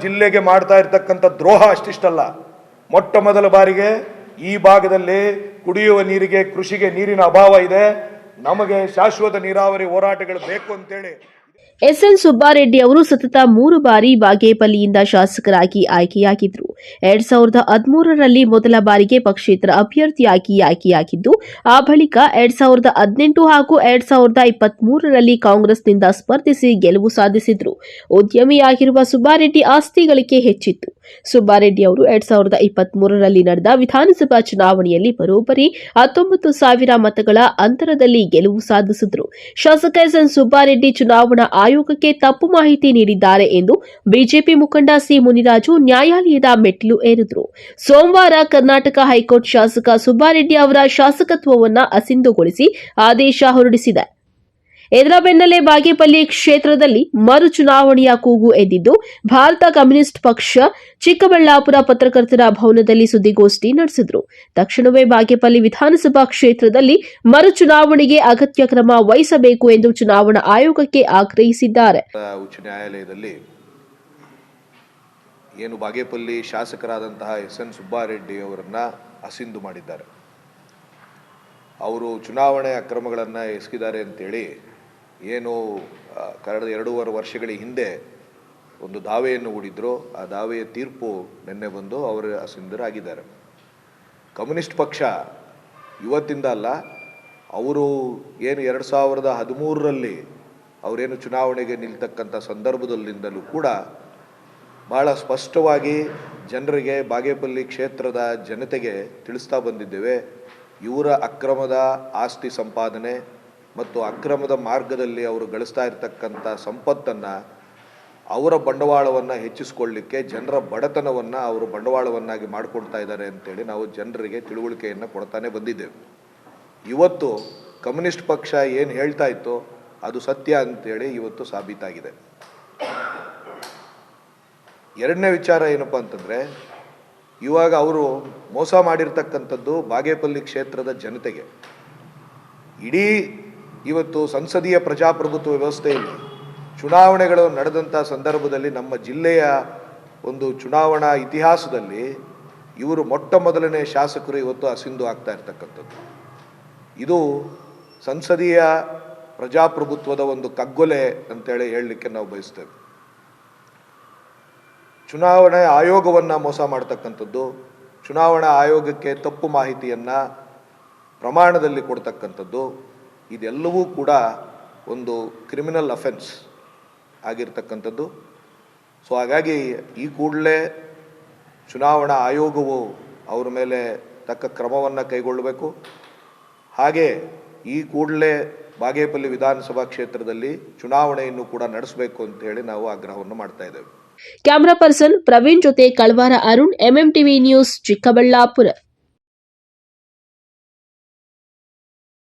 ಜಿಲ್ಲೆಗೆ ಮಾಡ್ತಾ ಇರತಕ್ಕಂಥ ದ್ರೋಹ ಅಷ್ಟಿಷ್ಟಲ್ಲ. ಮೊಟ್ಟ ಮೊದಲ ಬಾರಿಗೆ ಈ ಭಾಗದಲ್ಲಿ ಕುಡಿಯುವ ನೀರಿಗೆ, ಕೃಷಿಗೆ ನೀರಿನ ಅಭಾವ ಇದೆ. ನಮಗೆ ಶಾಶ್ವತ ನೀರಾವರಿ ಹೋರಾಟಗಳು ಬೇಕು ಅಂತೇಳಿ ಎಸ್ಎನ್ ಸುಬ್ಬಾರೆಡ್ಡಿ ಅವರು ಸತತ 3 ಬಾರಿ ಬಾಗೇಪಲ್ಲಿಯಿಂದ ಶಾಸಕರಾಗಿ ಆಯ್ಕೆಯಾಗಿದ್ದರು. 2013ರಲ್ಲಿ ಮೊದಲ ಬಾರಿಗೆ ಪಕ್ಷೇತರ ಅಭ್ಯರ್ಥಿಯಾಗಿ ಆಯ್ಕೆಯಾಗಿದ್ದು, ಆ ಬಳಿಕ 2018 ಹಾಗೂ 2023ರಲ್ಲಿ ಕಾಂಗ್ರೆಸ್ನಿಂದ ಸ್ಪರ್ಧಿಸಿ ಗೆಲುವು ಸಾಧಿಸಿದ್ರು. ಉದ್ಯಮಿಯಾಗಿರುವ ಸುಬ್ಬಾರೆಡ್ಡಿ ಆಸ್ತಿ ಗಳಿಕೆ ಹೆಚ್ಚಿತ್ತು. ಸುಬ್ಬಾರೆಡ್ಡಿ ಅವರು 2023ರಲ್ಲಿ ನಡೆದ ವಿಧಾನಸಭಾ ಚುನಾವಣೆಯಲ್ಲಿ ಬರೋಬ್ಬರಿ 19,000 ಮತಗಳ ಅಂತರದಲ್ಲಿ ಗೆಲುವು ಸಾಧಿಸಿದ್ರು. ಶಾಸಕ ಎಸ್ಎನ್ ಸುಬ್ಬಾರೆಡ್ಡಿ ಚುನಾವಣಾ ಆಯೋಗಕ್ಕೆ ತಪ್ಪು ಮಾಹಿತಿ ನೀಡಿದ್ದಾರೆ ಎಂದು ಬಿಜೆಪಿ ಮುಖಂಡ ಸಿ ಮುನಿರಾಜು ನ್ಯಾಯಾಲಯದ ಮೆಟ್ಟಿಲು ಏರಿದರು. ಸೋಮವಾರ ಕರ್ನಾಟಕ ಹೈಕೋರ್ಟ್ ಶಾಸಕ ಸುಬ್ಬಾರೆಡ್ಡಿ ಅವರ ಶಾಸಕತ್ವವನ್ನು ಅಸಿಂಧುಗೊಳಿಸಿ ಆದೇಶ ಹೊರಡಿಸಿದೆ. ಇದರ ಬೆನ್ನಲ್ಲೇ ಬಾಗೇಪಲ್ಲಿ ಕ್ಷೇತ್ರದಲ್ಲಿ ಮರು ಚುನಾವಣೆಯ ಕೂಗು ಎದ್ದಿದ್ದು, ಭಾರತ ಕಮ್ಯುನಿಸ್ಟ್ ಪಕ್ಷ ಚಿಕ್ಕಬಳ್ಳಾಪುರ ಪತ್ರಕರ್ತರ ಭವನದಲ್ಲಿ ಸುದ್ದಿಗೋಷ್ಠಿ ನಡೆಸಿದರು. ತಕ್ಷಣವೇ ಬಾಗೇಪಲ್ಲಿ ವಿಧಾನಸಭಾ ಕ್ಷೇತ್ರದಲ್ಲಿ ಮರು ಚುನಾವಣೆಗೆ ಅಗತ್ಯ ಕ್ರಮ ವಹಿಸಬೇಕು ಎಂದು ಚುನಾವಣಾ ಆಯೋಗಕ್ಕೆ ಆಗ್ರಹಿಸಿದ್ದಾರೆ. ಉಚ್ಚ ನ್ಯಾಯಾಲಯದಲ್ಲಿ ಏನು ಬಾಗೇಪಲ್ಲಿ ಶಾಸಕರಾದಂತಹ ಎಸ್ಎನ್ ಸುಬ್ಬಾರೆಡ್ಡಿ ಅವರನ್ನ ಅಸಿಂಧು ಮಾಡಿದ್ದಾರೆ. ಅವರು ಚುನಾವಣೆ ಅಕ್ರಮಗಳನ್ನು ಎಸಗಿದ್ದಾರೆ ಅಂತೇಳಿ ಏನು ಕಳೆದ 2.5 ವರ್ಷಗಳ ಹಿಂದೆ ಒಂದು ದಾವೆಯನ್ನು ಹೂಡಿದ್ರು. ಆ ದಾವೆಯ ತೀರ್ಪು ನಿನ್ನೆ ಬಂದು ಅವರು ಅಸಿಂಧರಾಗಿದ್ದಾರೆ. ಕಮ್ಯುನಿಸ್ಟ್ ಪಕ್ಷ ಇವತ್ತಿಂದ ಅಲ್ಲ, ಅವರು ಏನು 2013ರಲ್ಲಿ ಅವರೇನು ಚುನಾವಣೆಗೆ ನಿಲ್ತಕ್ಕಂಥ ಸಂದರ್ಭದಲ್ಲಿಂದಲೂ ಕೂಡ ಭಾಳ ಸ್ಪಷ್ಟವಾಗಿ ಜನರಿಗೆ, ಬಾಗೇಪಲ್ಲಿ ಕ್ಷೇತ್ರದ ಜನತೆಗೆ ತಿಳಿಸ್ತಾ ಬಂದಿದ್ದೇವೆ. ಇವರ ಅಕ್ರಮದ ಆಸ್ತಿ ಸಂಪಾದನೆ ಮತ್ತು ಅಕ್ರಮದ ಮಾರ್ಗದಲ್ಲಿ ಅವರು ಗಳಿಸ್ತಾ ಇರತಕ್ಕಂಥ ಸಂಪತ್ತನ್ನು, ಅವರ ಬಂಡವಾಳವನ್ನು ಹೆಚ್ಚಿಸಿಕೊಳ್ಳಲಿಕ್ಕೆ ಜನರ ಬಡತನವನ್ನು ಅವರು ಬಂಡವಾಳವನ್ನಾಗಿ ಮಾಡಿಕೊಡ್ತಾ ಇದ್ದಾರೆ ಅಂತೇಳಿ ನಾವು ಜನರಿಗೆ ತಿಳುವಳಿಕೆಯನ್ನು ಕೊಡ್ತಾನೆ ಬಂದಿದ್ದೇವೆ. ಇವತ್ತು ಕಮ್ಯುನಿಸ್ಟ್ ಪಕ್ಷ ಏನು ಹೇಳ್ತಾ ಇತ್ತೋ ಅದು ಸತ್ಯ ಅಂತೇಳಿ ಇವತ್ತು ಸಾಬೀತಾಗಿದೆ. ಎರಡನೇ ವಿಚಾರ ಏನಪ್ಪ ಅಂತಂದರೆ, ಇವಾಗ ಅವರು ಮೋಸ ಮಾಡಿರ್ತಕ್ಕಂಥದ್ದು ಬಾಗೇಪಲ್ಲಿ ಕ್ಷೇತ್ರದ ಜನತೆಗೆ. ಇಡೀ ಇವತ್ತು ಸಂಸದೀಯ ಪ್ರಜಾಪ್ರಭುತ್ವ ವ್ಯವಸ್ಥೆಯಲ್ಲಿ ಚುನಾವಣೆಗಳು ನಡೆದಂಥ ಸಂದರ್ಭದಲ್ಲಿ ನಮ್ಮ ಜಿಲ್ಲೆಯ ಒಂದು ಚುನಾವಣಾ ಇತಿಹಾಸದಲ್ಲಿ ಇವರು ಮೊಟ್ಟ ಮೊದಲನೇ ಶಾಸಕರು ಇವತ್ತು ಅಸಿಂಧು ಆಗ್ತಾ ಇರ್ತಕ್ಕಂಥದ್ದು. ಇದು ಸಂಸದೀಯ ಪ್ರಜಾಪ್ರಭುತ್ವದ ಒಂದು ಕಗ್ಗೊಲೆ ಅಂತೇಳಿ ಹೇಳಲಿಕ್ಕೆ ನಾವು ಬಯಸ್ತೇವೆ. ಚುನಾವಣೆ ಆಯೋಗವನ್ನು ಮೋಸ ಮಾಡ್ತಕ್ಕಂಥದ್ದು, ಚುನಾವಣಾ ಆಯೋಗಕ್ಕೆ ತಪ್ಪು ಮಾಹಿತಿಯನ್ನು ಪ್ರಮಾಣದಲ್ಲಿ ಕೊಡ್ತಕ್ಕಂಥದ್ದು, ಇದೆಲ್ಲವೂ ಕೂಡ ಒಂದು ಕ್ರಿಮಿನಲ್ ಅಫೆನ್ಸ್ ಆಗಿರ್ತಕ್ಕಂಥದ್ದು. ಸೊ ಹಾಗಾಗಿ ಈ ಕೂಡಲೇ ಚುನಾವಣಾ ಆಯೋಗವು ಅವರ ಮೇಲೆ ತಕ್ಕ ಕ್ರಮವನ್ನು ಕೈಗೊಳ್ಳಬೇಕು. ಹಾಗೆ ಈ ಕೂಡಲೇ ಬಾಗೇಪಲ್ಲಿ ವಿಧಾನಸಭಾ ಕ್ಷೇತ್ರದಲ್ಲಿ ಚುನಾವಣೆಯನ್ನು ಕೂಡ ನಡೆಸಬೇಕು ಅಂತ ಹೇಳಿ ನಾವು ಆಗ್ರಹವನ್ನು ಮಾಡ್ತಾ ಇದ್ದೇವೆ. ಕ್ಯಾಮರಾ ಪರ್ಸನ್ ಪ್ರವೀಣ್ ಜೊತೆ ಕಳವಾರ ಅರುಣ್, ಎಂಎಂಟಿವಿ ನ್ಯೂಸ್, ಚಿಕ್ಕಬಳ್ಳಾಪುರ.